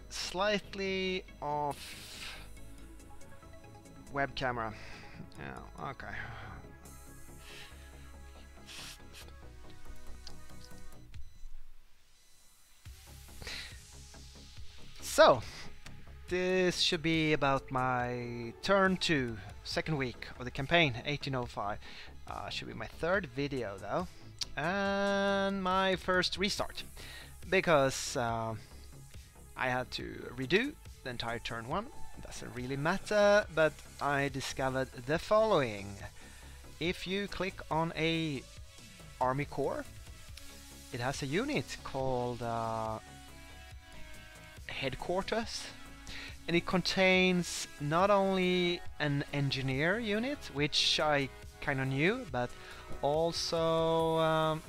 slightly off web camera. Yeah, okay. So, this should be about my turn 2, second week of the campaign, 1805. Should be my third video though, and my first restart, because I had to redo the entire turn 1. Doesn't really matter, but I discovered the following. If you click on a army core, it has a unit called headquarters, and it contains not only an engineer unit, which I kind of knew, but also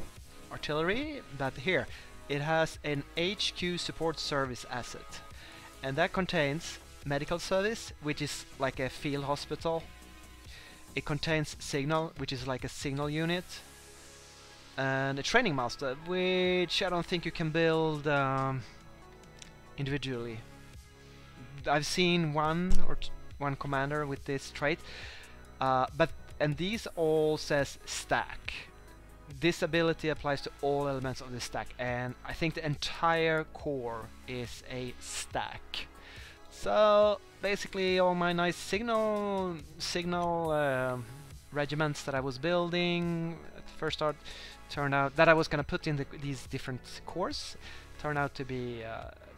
artillery. But here it has an HQ support service asset, and that contains medical service, which is like a field hospital. It contains signal, which is like a signal unit, and a training master, which I don't think you can build individually. I've seen one commander with this trait, and these all says stack. This ability applies to all elements of the stack, and I think the entire core is a stack. So basically, all my nice signal regiments that I was building at the first start turned out that I was gonna put in these different cores turned out to be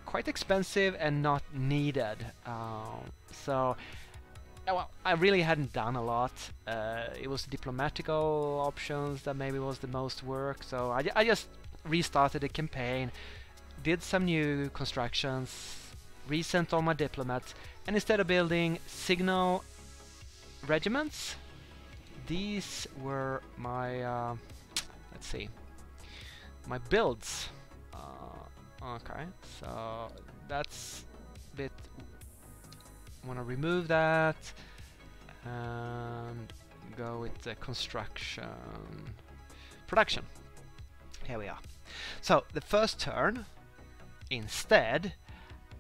quite expensive and not needed. So well, I really hadn't done a lot. It was diplomatical options that maybe was the most work, so I just restarted the campaign, did some new constructions, resent all my diplomats, and instead of building signal regiments, these were my let's see, my builds. Okay, so that's a bit. Want to remove that and go with the construction production. Here we are. So the first turn, instead,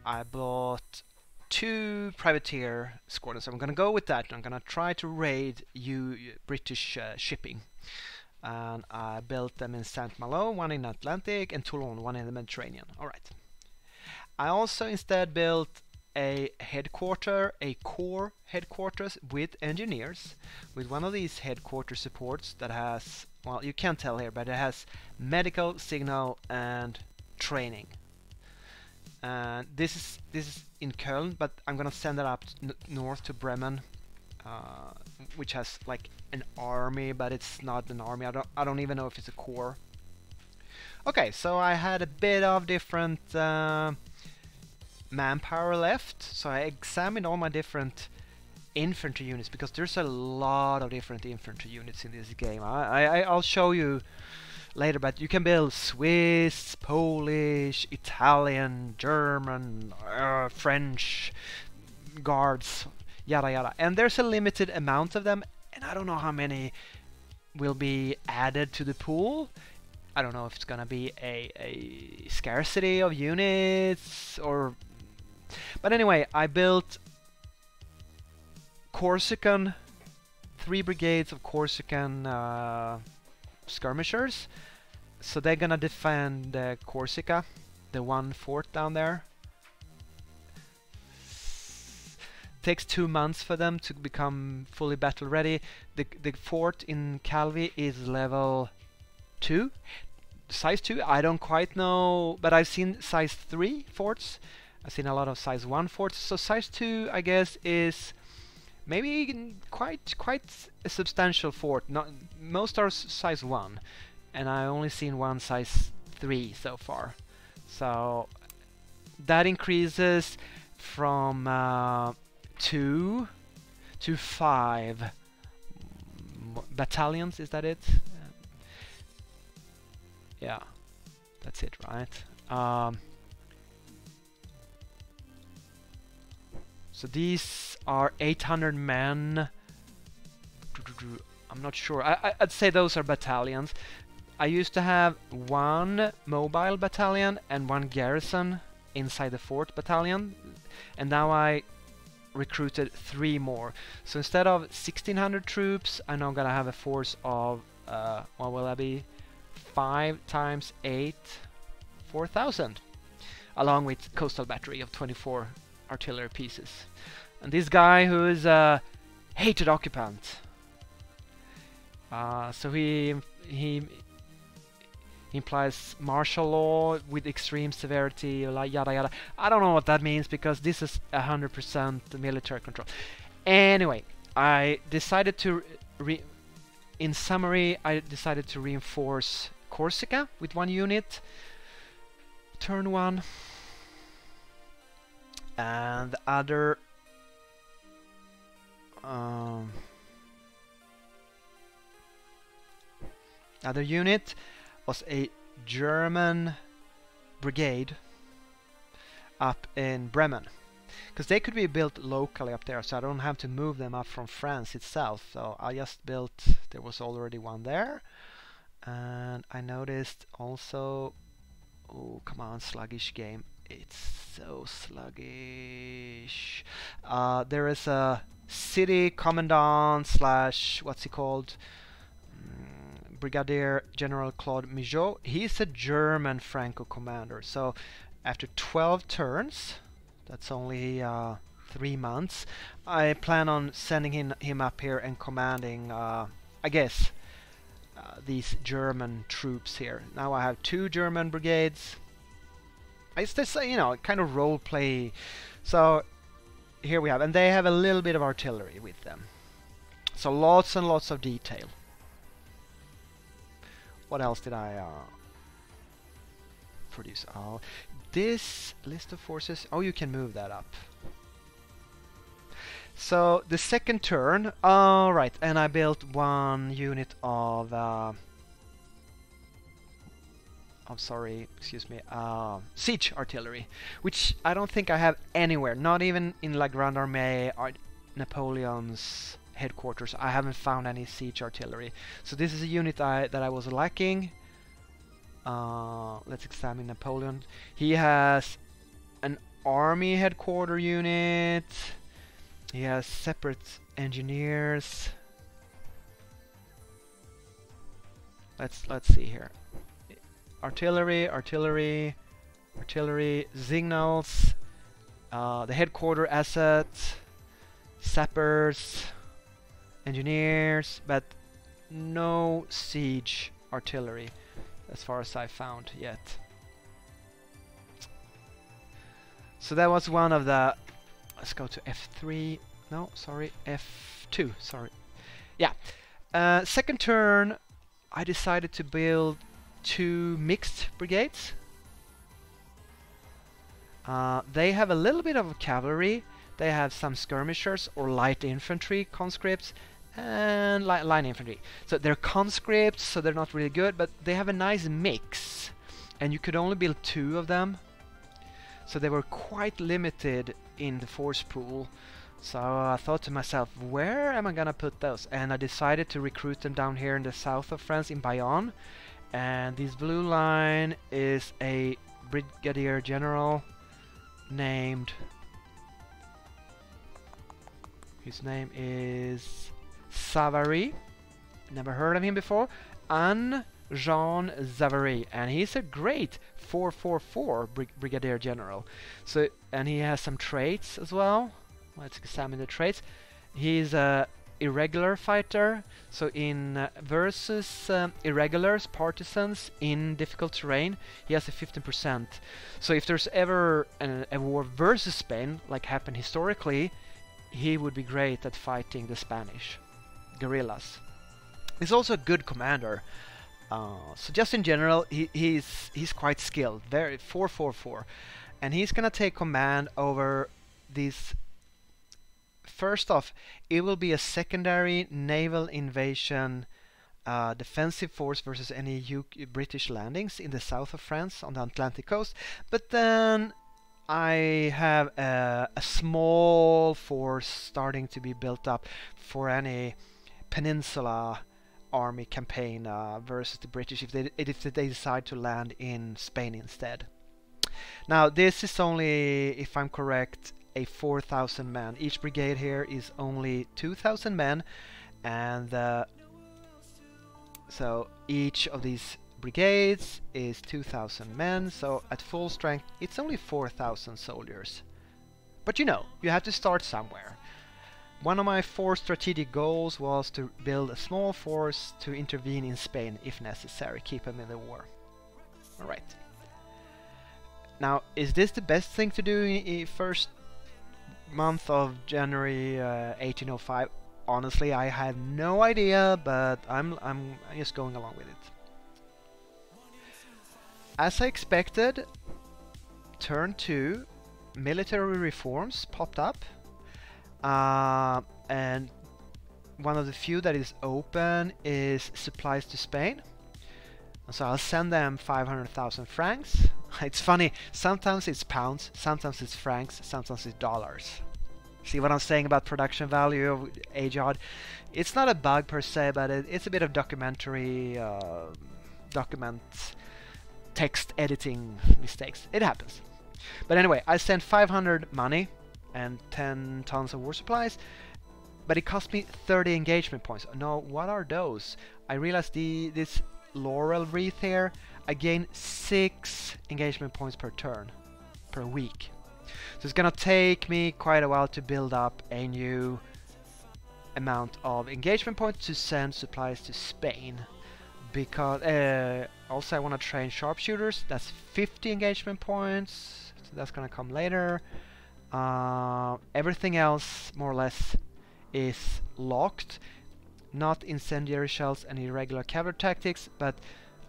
I bought 2 privateer squadrons. I'm gonna go with that. I'm gonna try to raid British shipping. And I built them in Saint Malo, one in Atlantic, and Toulon, one in the Mediterranean. Alright. I also instead built a core headquarters with engineers, with one of these headquarter supports that has, well, you can't tell here, but it has medical, signal, and training. And this is in Köln, but I'm gonna send it up north to Bremen, which has like an army, but it's not an army. I don't even know if it's a core. Okay, so I had a bit of different manpower left, so I examined all my different infantry units, because there's a lot of different infantry units in this game. I'll show you later, but you can build Swiss, Polish, Italian, German, French guards, yada yada, and there's a limited amount of them, and I don't know how many will be added to the pool. I don't know if it's gonna be a scarcity of units, or but anyway, I built Corsican, 3 brigades of Corsican skirmishers, so they're gonna defend Corsica, the one fort down there. Takes 2 months for them to become fully battle ready. The fort in Calvi is level 2, size 2. I don't quite know, but I've seen size 3 forts. I've seen a lot of size 1 forts, so size 2 I guess is maybe quite a substantial fort. Not most are size 1, and I only seen one size 3 so far. So that increases from 2 to 5 battalions. Is that it? Yeah, that's it, right? So these are 800 men. I'm not sure. I'd say those are battalions. I used to have 1 mobile battalion and 1 garrison inside the fort battalion, and now I recruited 3 more. So instead of 1,600 troops, I'm now gonna have a force of what will that be? 5 times 8, 4,000, along with coastal battery of 24 artillery pieces. And this guy who is a hated occupant, so he implies martial law with extreme severity, like yada yada. I don't know what that means because this is 100% military control. Anyway, I decided to in summary, I decided to reinforce Corsica with 1 unit. Turn 1. And the other unit was a German brigade up in Bremen, because they could be built locally up there, so I don't have to move them up from France itself. So I just built, there was already one there. And I noticed also, oh come on, sluggish game, it's so sluggish. There is a city commandant slash, what's he called, Brigadier General Claude Migeot. He's a German Franco commander. So after 12 turns, that's only 3 months, I plan on sending him up here and commanding, I guess, these German troops here. Now I have 2 German brigades. It's this, you know, kind of role play. So here we have, and they have a little bit of artillery with them. So lots and lots of detail. What else did I produce? Oh, this list of forces. Oh, you can move that up. So the second turn, right, and I built 1 unit of siege artillery, which I don't think I have anywhere, not even in La Grande Armée or Napoleon's headquarters. I haven't found any siege artillery. So this is a unit that I was lacking. Let's examine Napoleon. He has an army headquarter unit. He has separate engineers. Let's see here. Artillery, signals, the headquarter assets, sappers, engineers, but no siege artillery as far as I found yet. So that was one of the, let's go to F3, no, sorry, F2, sorry. Yeah, second turn I decided to build 2 mixed brigades. They have a little bit of cavalry, they have some skirmishers or light infantry conscripts, and line infantry. So they're conscripts, so they're not really good, but they have a nice mix, and you could only build 2 of them, so they were quite limited in the force pool. So I thought to myself, where am I gonna put those? And I decided to recruit them down here in the south of France, in Bayonne. And this blue line is a brigadier general named, his name is Savary, never heard of him before, Jean Savary, and he's a great 444 brigadier general. So, and he has some traits as well. Let's examine the traits. He's a irregular fighter, so in versus irregulars, partisans in difficult terrain, he has a 15%. So if there's ever a war versus Spain, like happened historically, he would be great at fighting the Spanish guerrillas. He's also a good commander. So just in general, he's quite skilled. Very 444, and he's gonna take command over these. First off, it will be a secondary naval invasion defensive force versus any British landings in the south of France on the Atlantic coast. But then I have a small force starting to be built up for any peninsula army campaign versus the British if they decide to land in Spain instead. Now this is only, if I'm correct, a 4,000 men. Each brigade here is only 2,000 men, and so each of these brigades is 2,000 men, so at full strength it's only 4,000 soldiers. But you know, you have to start somewhere. One of my 4 strategic goals was to build a small force to intervene in Spain if necessary, keep them in the war. Alright. Now, is this the best thing to do in first month of January 1805? Honestly, I have no idea, but I'm just going along with it. As I expected, turn 2, military reforms popped up, and one of the few that is open is supplies to Spain. So I'll send them 500,000 francs. It's funny, sometimes it's pounds, sometimes it's francs, sometimes it's dollars. See what I'm saying about production value of AJOD? It's not a bug per se, but it's a bit of documentary, document text editing mistakes. It happens. But anyway, I sent 500 money and 10 tons of war supplies, but it cost me 30 engagement points. Now, what are those? I realized this laurel wreath here, I gain 6 engagement points per turn, per week. So it's gonna take me quite a while to build up a new amount of engagement points to send supplies to Spain. Because also I want to train sharpshooters. That's 50 engagement points, so that's gonna come later. Everything else more or less is locked. Not incendiary shells and irregular cavalry tactics, but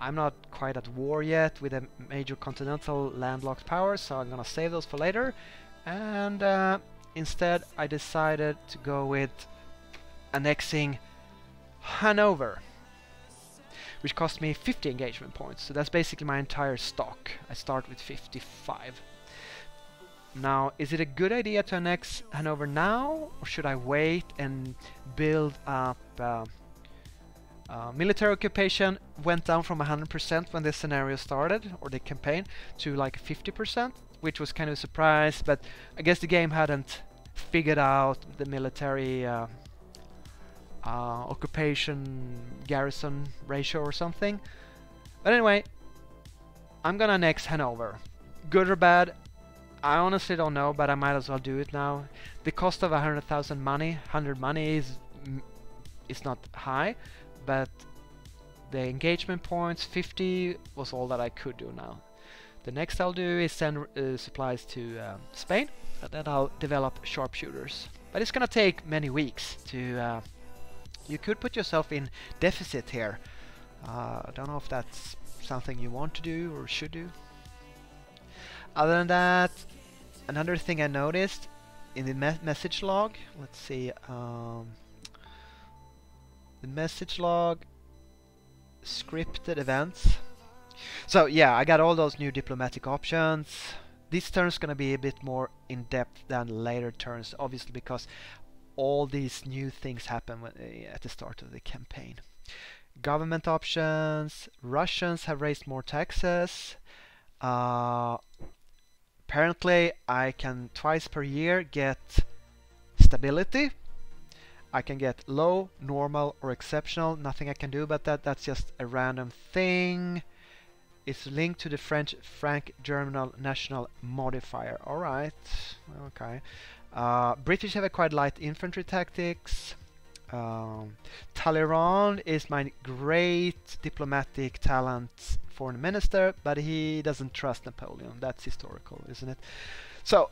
I'm not quite at war yet with a major continental landlocked power, so I'm gonna save those for later. And instead I decided to go with annexing Hanover, which cost me 50 engagement points, so that's basically my entire stock. I start with 55. Now, is it a good idea to annex Hanover now, or should I wait and build up military occupation? Went down from 100% when this scenario started, or the campaign, to like 50%, which was kind of a surprise, but I guess the game hadn't figured out the military occupation garrison ratio or something. But anyway, I'm gonna annex Hanover. Good or bad, I honestly don't know, but I might as well do it now. The cost of 100,000 money, 100 money is not high, but the engagement points, 50, was all that I could do now. The next I'll do is send supplies to Spain, and then I'll develop sharpshooters. But it's gonna take many weeks to... you could put yourself in deficit here. I don't know if that's something you want to do or should do. Other than that, another thing I noticed in the message log, let's see, the message log, scripted events. So yeah, I got all those new diplomatic options. This turn's gonna be a bit more in depth than later turns, obviously, because all these new things happen at the start of the campaign. Government options, Russians have raised more taxes. Apparently I can twice per year get stability. I can get low, normal or exceptional. Nothing I can do about that. That's just a random thing. It's linked to the French Franc-German national modifier. Alright, okay. British have a quite light infantry tactics. Talleyrand is my great diplomatic talent foreign minister, but he doesn't trust Napoleon. That's historical, isn't it? So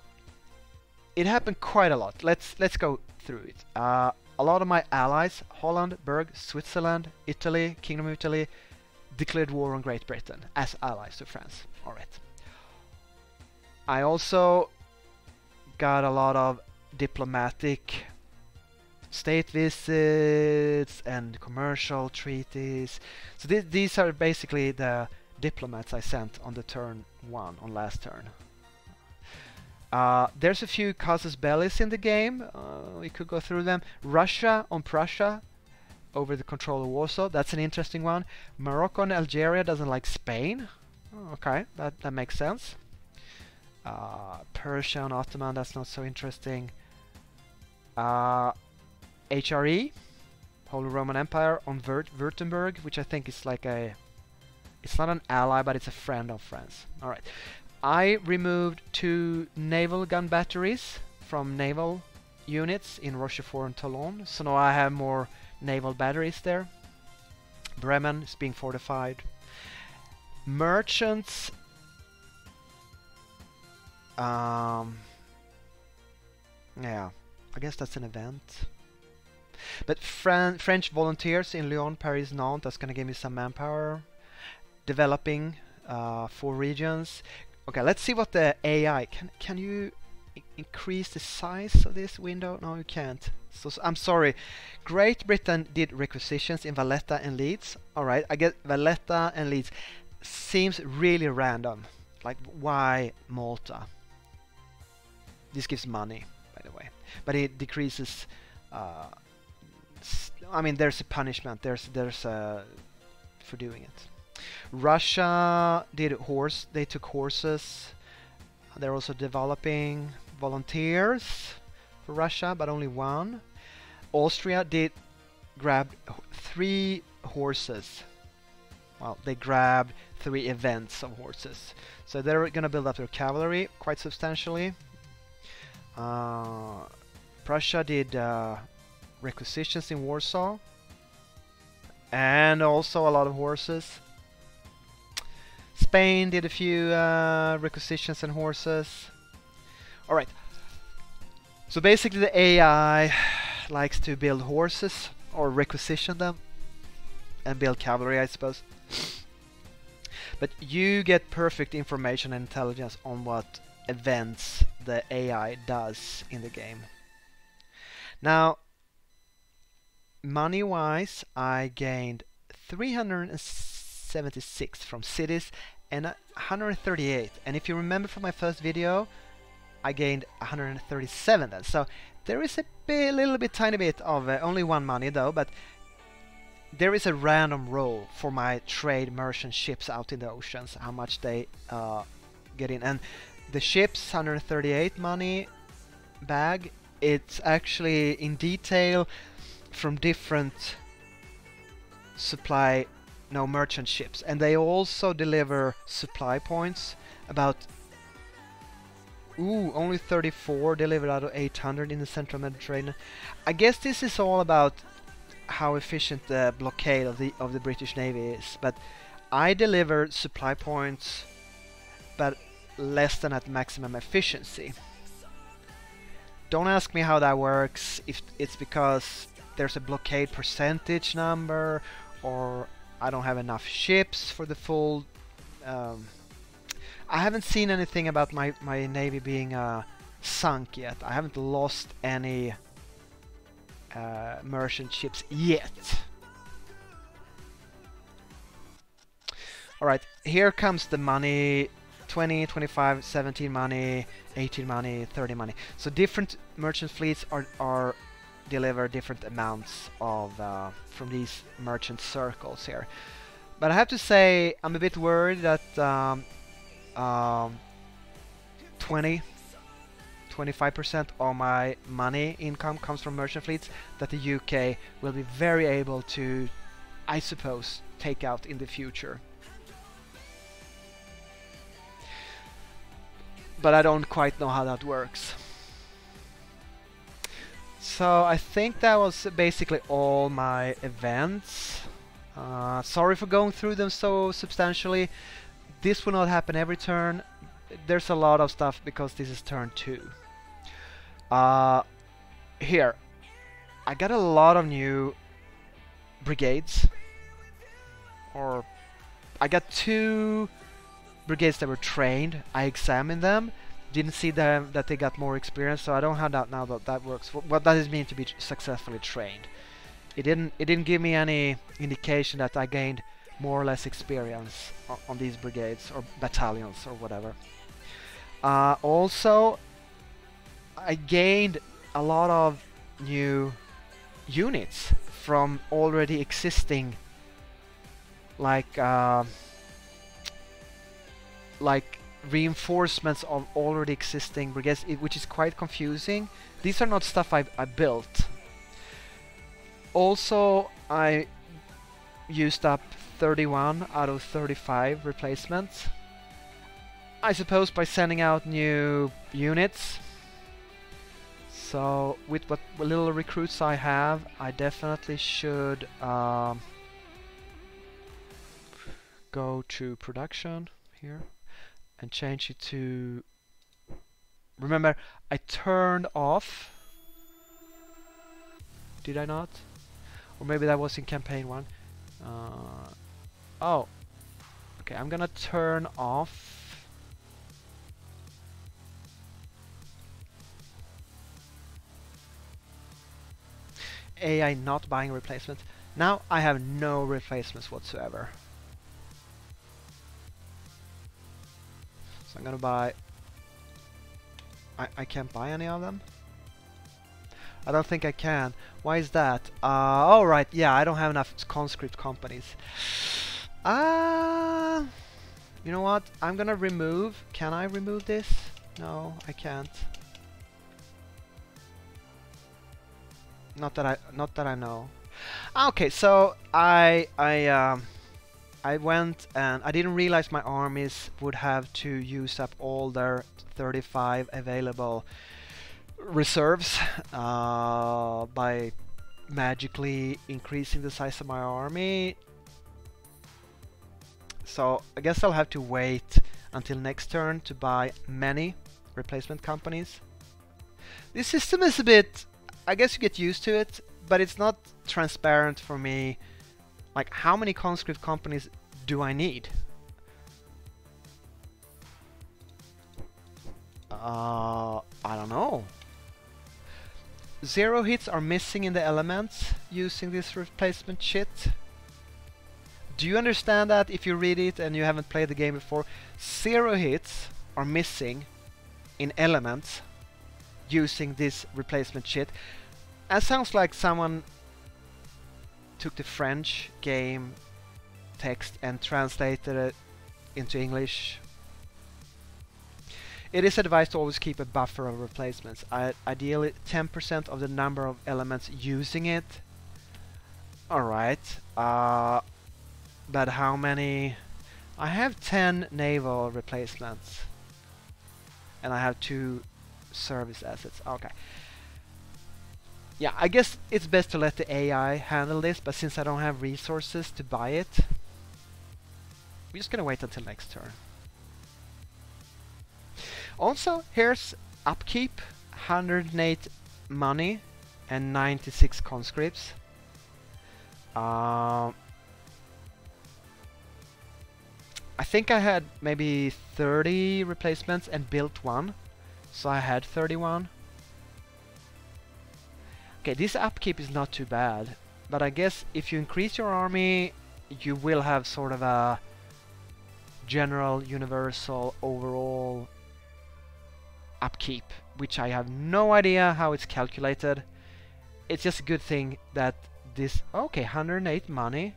it happened quite a lot. Let's go through it. A lot of my allies, Holland, Berg, Switzerland, Italy, Kingdom of Italy, declared war on Great Britain as allies to France. Alright. I also got a lot of diplomatic state visits and commercial treaties. So these are basically the diplomats I sent on the turn 1, on last turn. There's a few casus bellis in the game. We could go through them. Russia on Prussia over the control of Warsaw. That's an interesting one. Morocco and Algeria doesn't like Spain. Oh, okay, that makes sense. Persia and Ottoman, that's not so interesting. HRE, Holy Roman Empire, on Württemberg, which I think is like a... It's not an ally, but it's a friend of France. Alright. I removed 2 naval gun batteries from naval units in Rochefort and Toulon, so now I have more naval batteries there. Bremen is being fortified. Merchants... yeah, I guess that's an event. But French volunteers in Lyon, Paris, Nantes, that's gonna give me some manpower. Developing 4 regions. Okay, let's see what the AI... Can you increase the size of this window? No, you can't. So I'm sorry. Great Britain did requisitions in Valletta and Leeds. Alright, I get Valletta and Leeds. Seems really random. Like, why Malta? This gives money, by the way. But it decreases... I mean, there's a punishment. There's for doing it. Russia did they took horses. They're also developing volunteers for Russia, but only 1. Austria grabbed 3 horses. Well, they grabbed 3 events of horses. So they're gonna build up their cavalry quite substantially. Prussia did requisitions in Warsaw. And also a lot of horses. Spain did a few requisitions and horses. Alright. So basically the AI likes to build horses or requisition them and build cavalry, I suppose. But you get perfect information and intelligence on what events the AI does in the game. Now, money-wise, I gained 376 from cities and 138. And if you remember from my first video, I gained 137 then. So there is a little bit, tiny bit of only 1 money though, but there is a random roll for my trade merchant ships out in the oceans, how much they get in. And the ships, 138 money bag, it's actually in detail from different merchant ships, and they also deliver supply points. About only 34 delivered out of 800 in the central Mediterranean. I guess this is all about how efficient the blockade of the British Navy is, but I deliver supply points but less than at maximum efficiency. Don't ask me how that works, if it's because there's a blockade percentage number, or I don't have enough ships for the full... I haven't seen anything about my navy being sunk yet. I haven't lost any merchant ships yet. Alright, here comes the money. 20, 25, 17 money, 18 money, 30 money. So different merchant fleets are deliver different amounts of from these merchant circles here. But I have to say, I'm a bit worried that 25% of my money income comes from merchant fleets that the UK will be very able to, I suppose, take out in the future. But I don't quite know how that works. So I think that was basically all my events. Sorry for going through them so substantially. This will not happen every turn. There's a lot of stuff because this is turn 2. Here, I got a lot of new brigades. Or I got 2 brigades that were trained. I examined them. Didn't see that they got more experience, so I don't have that now that works. What does it mean to be successfully trained? It didn't give me any indication that I gained more or less experience on these brigades or battalions or whatever. Also, I gained a lot of new units from already existing, like reinforcements of already existing brigades, which is quite confusing. These are not stuff I built. Also, I used up 31 out of 35 replacements. I suppose by sending out new units. So with what little recruits I have, I definitely should go to production here and change it to... Remember, I turned off... Did I not? Or maybe that was in campaign 1. Oh. Okay, I'm gonna turn off... AI not buying replacements. Now I have no replacements whatsoever. So I'm gonna buy... I can't buy any of them? I don't think I can. Why is that? Oh right, yeah, I don't have enough conscript companies. You know what? I'm gonna remove... Can I remove this? No, I can't. Not that I know. Okay, so I went and I didn't realize my armies would have to use up all their 35 available reserves by magically increasing the size of my army. So I guess I'll have to wait until next turn to buy many replacement companies. This system is a bit... I guess you get used to it, but it's not transparent for me. Like, how many conscript companies do I need? I don't know. 0 hits are missing in the elements using this replacement shit. Do you understand that if you read it and you haven't played the game before? 0 hits are missing in elements using this replacement shit. That sounds like someone took the French game text and translated it into English. It is advised to always keep a buffer of replacements. Ideally 10% of the number of elements using it. Alright. But how many? I have 10 naval replacements. And I have 2 service assets. Okay. Yeah, I guess it's best to let the AI handle this, but since I don't have resources to buy it, we're just gonna wait until next turn. Also, here's upkeep, 108 money and 96 conscripts. I think I had maybe 30 replacements and built 1, so I had 31. Okay, this upkeep is not too bad, but I guess if you increase your army, you will have sort of a general, universal, overall upkeep, which I have no idea how it's calculated. It's just a good thing that this... Okay, 108 money.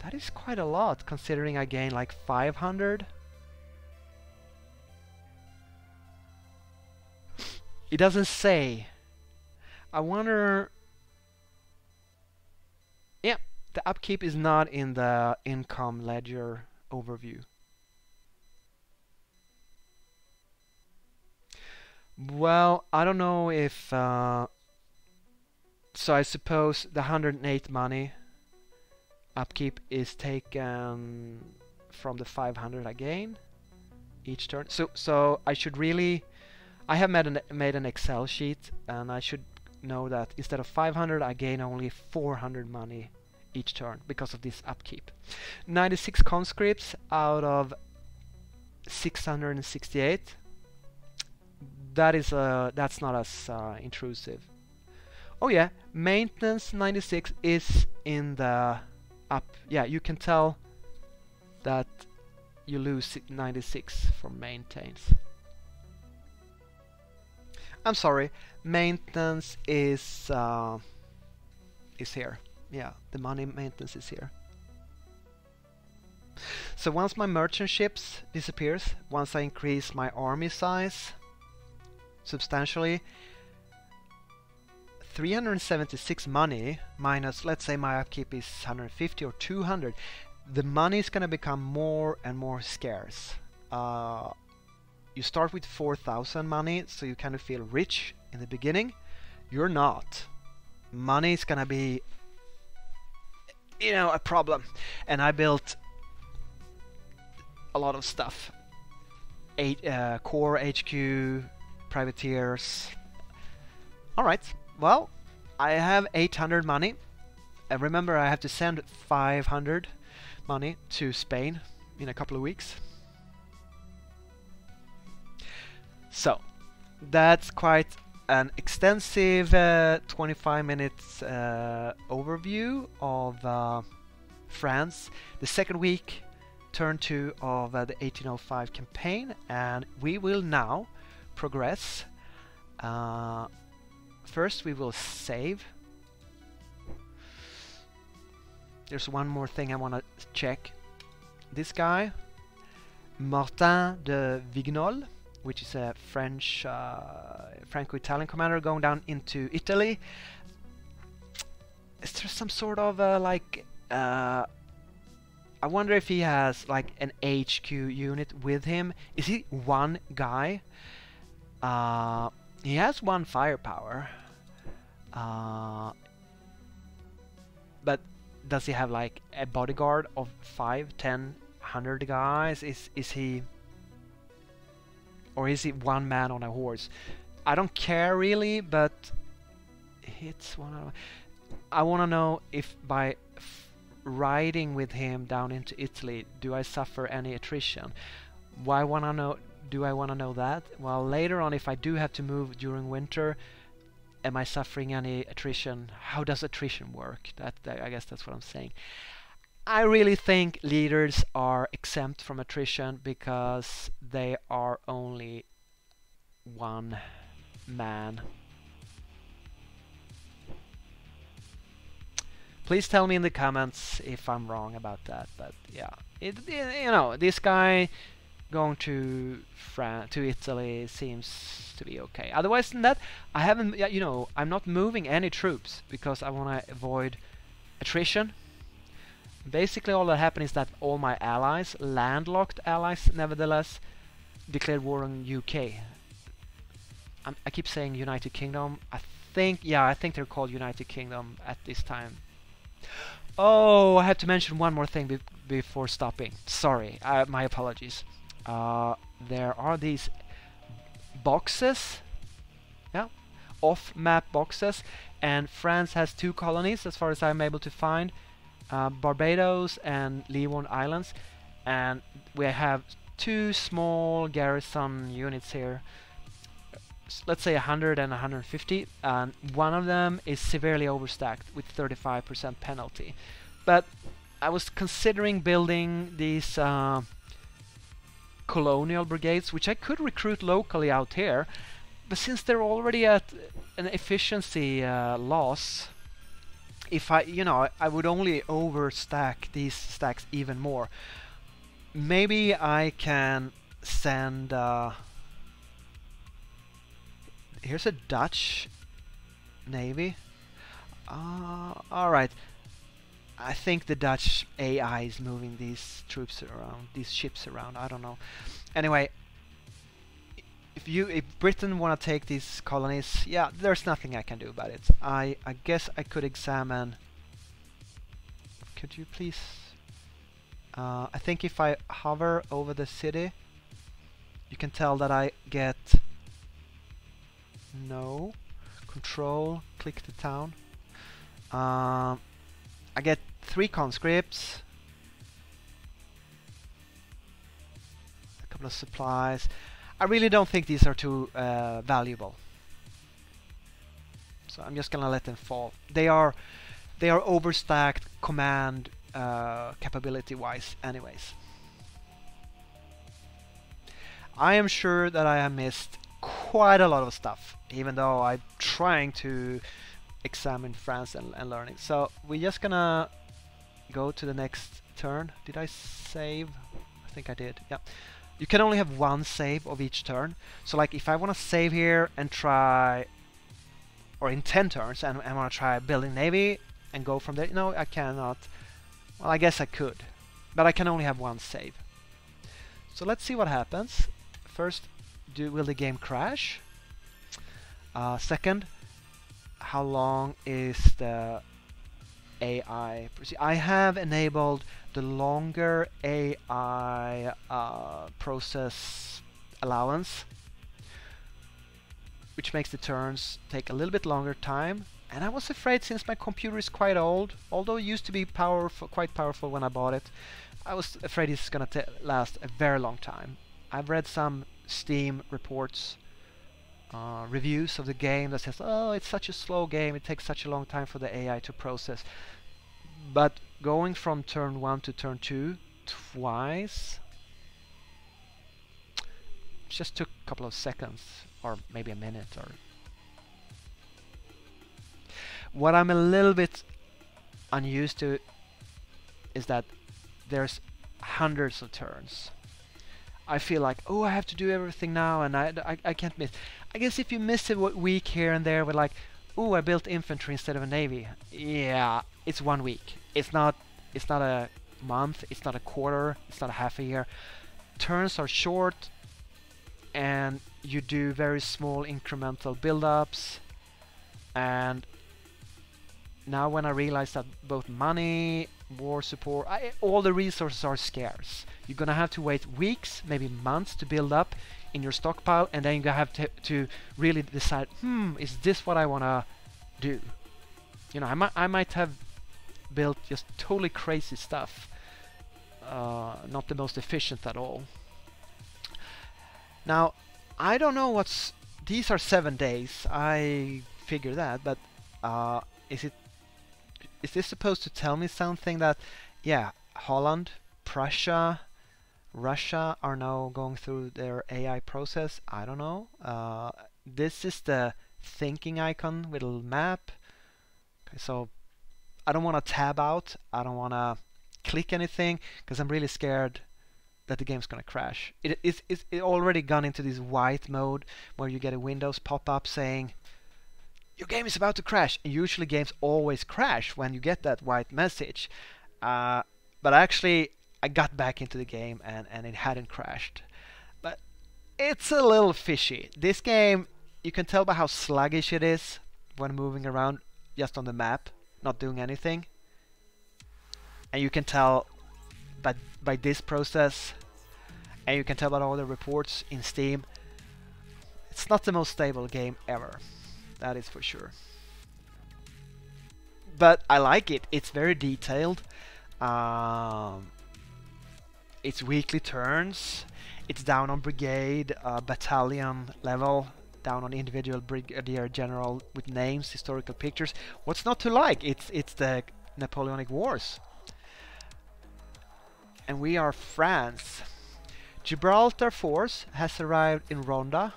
That is quite a lot, considering I gain like 500. It doesn't say. I wonder... Yeah, the upkeep is not in the income ledger overview. Well, I don't know if... so I suppose the 108 money upkeep is taken from the 500 I gain each turn. So I should really... I have made an Excel sheet, and I should know that instead of 500 I gain only 400 money each turn because of this upkeep. 96 conscripts out of 668. That's not as intrusive. Oh yeah, maintenance 96 is in the up. Yeah, you can tell that you lose 96 from maintains. I'm sorry, maintenance is here. Yeah, the money maintenance is here. So once my merchant ships disappears, once I increase my army size substantially, 376 money minus, let's say my upkeep is 150 or 200, the money is going to become more and more scarce. You start with 4,000 money, so you kind of feel rich in the beginning. You're not. Money is going to be, you know, a problem. And I built a lot of stuff. Core HQ, privateers. Alright, well, I have 800 money. And remember, I have to send 500 money to Spain in a couple of weeks. So, that's quite an extensive 25 minutes overview of France. The second week, turn 2 of the 1805 campaign, and we will now progress. First we will save. There's one more thing I want to check. This guy, Martin de Vignol, which is a French, Franco-Italian commander going down into Italy. Is there some sort of like, I wonder if he has like an HQ unit with him. Is he one guy? He has 1 firepower. But does he have like a bodyguard of 5, 10, 100 guys? Is he, or is he one man on a horse? I don't care really, but it's one of, I want to know if by riding with him down into Italy, do I suffer any attrition? Why want to know? Do I want to know that? Well, later on, if I do have to move during winter, am I suffering any attrition? How does attrition work? That I guess that's what I'm saying. I really think leaders are exempt from attrition because they are only one man. Please tell me in the comments if I'm wrong about that. But yeah, you know, this guy going to Italy seems to be okay. Otherwise than that, I haven't, you know, I'm not moving any troops because I want to avoid attrition. Basically all that happened is that all my allies, landlocked allies nevertheless, declared war on UK. I keep saying United Kingdom. I think they're called United Kingdom at this time. Oh, I have to mention one more thing before stopping. Sorry, my apologies. There are these boxes, yeah, off-map boxes, and France has 2 colonies as far as I'm able to find, Barbados and Leeward Islands, and we have 2 small garrison units here, let's say 100 and 150, and one of them is severely overstacked with 35% penalty. But I was considering building these colonial brigades, which I could recruit locally out here, but since they're already at an efficiency loss, if I, you know, I would only overstack these stacks even more. Maybe I can send here's a Dutch navy. Alright, I think the Dutch AI is moving these troops around, these ships around, I don't know. Anyway, if Britain want to take these colonies, yeah, there's nothing I can do about it. I guess I could examine. Could you please? I think if I hover over the city, you can tell that I get no control. Click the town. I get 3 conscripts, a couple of supplies. I really don't think these are too valuable, so I'm just gonna let them fall. They are overstacked command capability wise anyways. I am sure that I have missed quite a lot of stuff, even though I'm trying to examine France and learning. So we're just gonna go to the next turn. Did I save? I think I did. Yeah. You can only have one save of each turn. So like if I want to save here and try, or in 10 turns, and I want to try building navy and go from there, no, I cannot. Well, I guess I could, but I can only have one save. So let's see what happens. First, will the game crash? Second, how long is the AI? I have enabled the longer AI process allowance, which makes the turns take a little bit longer time. And I was afraid, since my computer is quite old, although it used to be quite powerful when I bought it, I was afraid it's gonna last a very long time. I've read some Steam reports, reviews of the game that says, oh, it's such a slow game, it takes such a long time for the AI to process. But going from turn 1 to turn 2 twice just took a couple of seconds, or maybe a minute. Or what I'm a little bit unused to is that there's hundreds of turns. I feel like, oh, I have to do everything now, and I can't miss. I guess if you miss a week here and there with like, oh, I built infantry instead of a navy. Yeah, it's 1 week. It's not a month. It's not a quarter. It's not a half a year. Turns are short, and you do very small incremental build-ups. And now when I realize that both money, war support, all the resources are scarce, you're gonna have to wait weeks, maybe months, to build up in your stockpile, and then you have to really decide, is this what I wanna do? You know, I might have built just totally crazy stuff, not the most efficient at all. Now, I don't know these are 7 days, I figure that, but is this supposed to tell me something that, yeah, Holland, Prussia, Russia are now going through their AI process? I don't know. This is the thinking icon with a little map. Okay, so I don't want to tab out. I don't want to click anything because I'm really scared that the game's going to crash. It's already gone into this white mode where you get a Windows pop-up saying your game is about to crash. And usually games always crash when you get that white message. But actually I got back into the game and it hadn't crashed. But it's a little fishy. This game, you can tell by how sluggish it is when moving around just on the map, not doing anything. And you can tell by this process, and you can tell by all the reports in Steam, it's not the most stable game ever. That is for sure. But I like it. It's very detailed. It's weekly turns. It's down on brigade, battalion level, down on individual brigadier general with names, historical pictures. What's not to like? It's the Napoleonic Wars. And we are France. Gibraltar force has arrived in Ronda.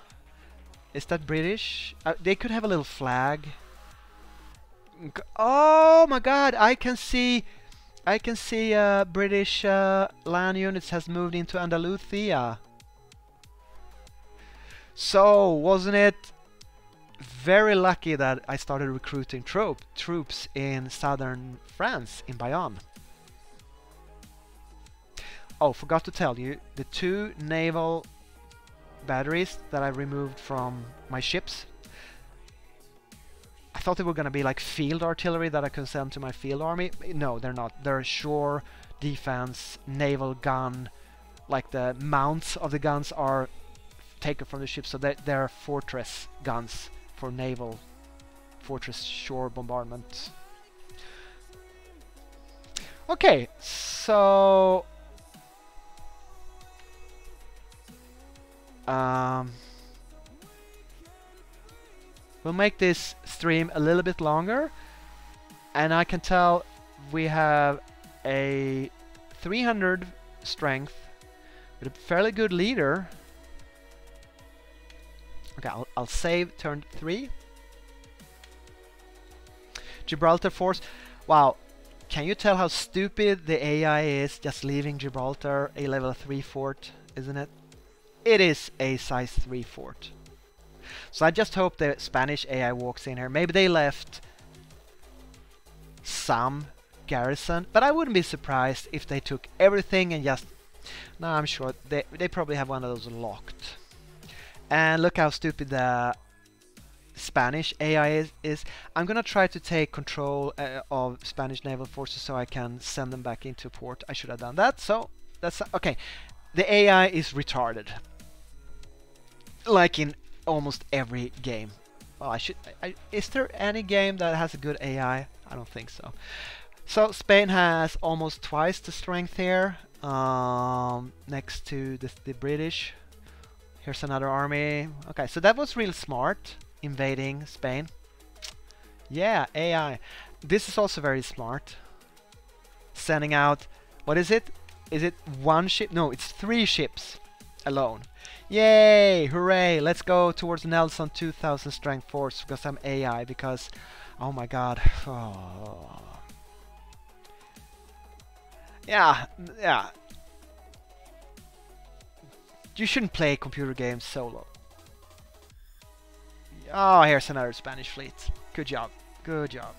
Is that British? They could have a little flag. Oh my God! I can see British land units has moved into Andalusia. So wasn't it very lucky that I started recruiting troops in southern France, in Bayonne? Oh, forgot to tell you, the 2 naval batteries that I removed from my ships, I thought they were going to be like field artillery that I could send to my field army. No, they're not. They're shore defense, naval gun. Like the mounts of the guns are taken from the ship, so they're fortress guns for naval fortress shore bombardment. Okay, so we'll make this stream a little bit longer, and I can tell we have a 300 strength with a fairly good leader. Okay, I'll save turn 3. Gibraltar force. Wow, Can you tell how stupid the AI is just leaving Gibraltar a level 3 fort, isn't it? It is a size 3 fort. So I just hope the Spanish AI walks in here. Maybe they left some garrison, but I wouldn't be surprised if they took everything and just... No, I'm sure they probably have one of those locked. And look how stupid the Spanish AI is. I'm gonna try to take control of Spanish naval forces so I can send them back into port. I should have done that. So that's okay. The AI is retarded, like in almost every game. Well, is there any game that has a good AI? I don't think so. So Spain has almost twice the strength here, next to the British. Here's another army. Okay, so that was real smart, invading Spain. Yeah, AI. This is also very smart. Sending out, what is it? Is it one ship? No, it's 3 ships alone. Yay! Hooray! Let's go towards Nelson 2000 strength force because I'm AI. Because, oh my god. Oh. Yeah. You shouldn't play computer games solo. Oh, here's another Spanish fleet. Good job. Good job.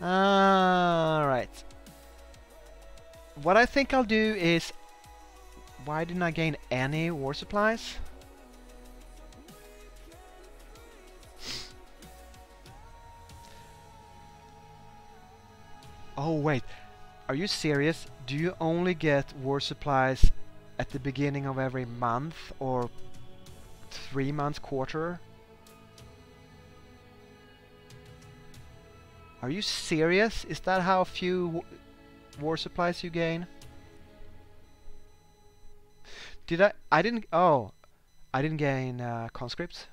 Alright. What I think I'll do is... Why didn't I gain any war supplies? Oh wait, are you serious? Do you only get war supplies at the beginning of every month or 3 months, quarter? Are you serious? Is that how few war supplies you gain? Did I didn't... Oh, I didn't gain conscripts.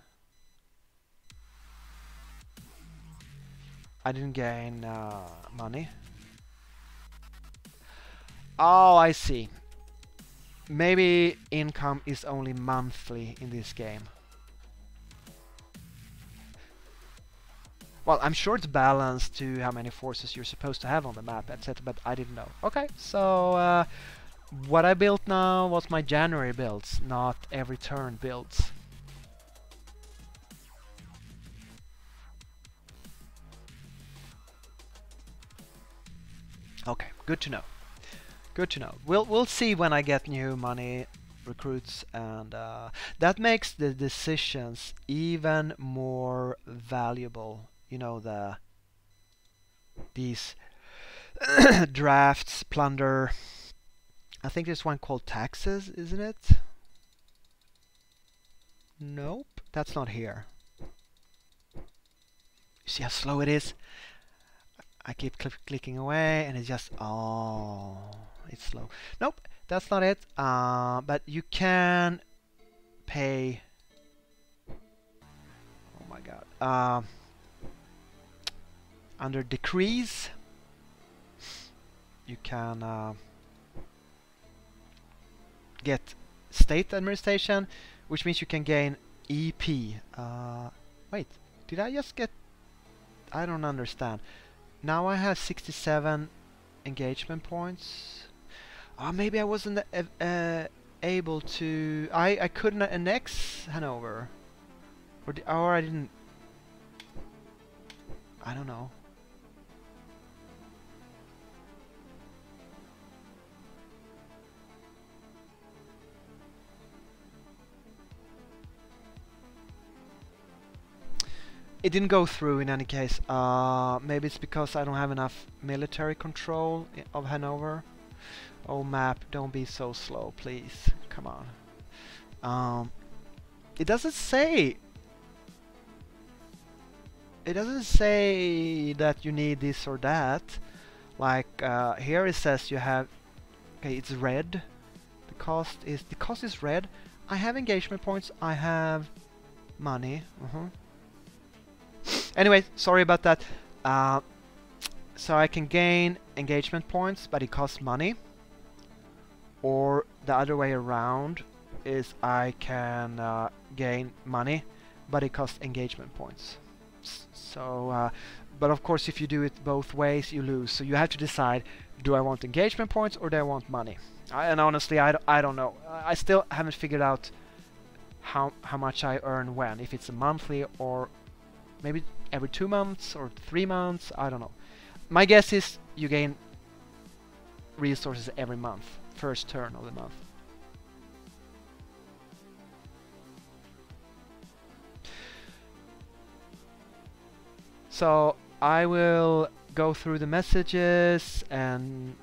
I didn't gain money. Oh, I see. Maybe income is only monthly in this game. Well, I'm sure it's balanced to how many forces you're supposed to have on the map, etc. But I didn't know. Okay, so what I built now was my January builds, not every turn builds. Okay, good to know. Good to know. We'll see when I get new money, recruits, and that makes the decisions even more valuable. You know, these drafts, plunder. I think there's one called taxes, isn't it? Nope, that's not here. You see how slow it is? I keep clicking away and it's just, oh, it's slow. Nope, that's not it. But you can pay, oh my god, under decrees you can get state administration, which means you can gain EP. Wait, did I just get... I don't understand. Now I have 67 engagement points. Maybe I wasn't able to... I couldn't annex Hanover. Or I didn't... I don't know. It didn't go through in any case. Maybe it's because I don't have enough military control of Hanover. Oh map, don't be so slow, please. Come on. It doesn't say... It doesn't say that you need this or that. Like here it says you have... Okay, it's red. The cost is red. I have engagement points. I have money. Anyway, sorry about that. So I can gain engagement points, but it costs money. Or the other way around is I can gain money, but it costs engagement points. So, but of course, if you do it both ways, you lose. So you have to decide: do I want engagement points or do I want money? And honestly, I don't know. I still haven't figured out how much I earn when. If it's a monthly or maybe every 2 months or 3 months. I don't know. My guess is you gain resources every month, first turn of the month. So I will go through the messages, and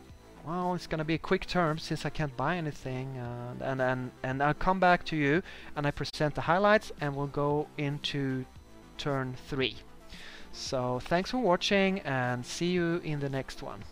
well, it's gonna be a quick term since I can't buy anything, and I'll come back to you and I present the highlights, and we'll go into turn 3. So thanks for watching, and see you in the next one.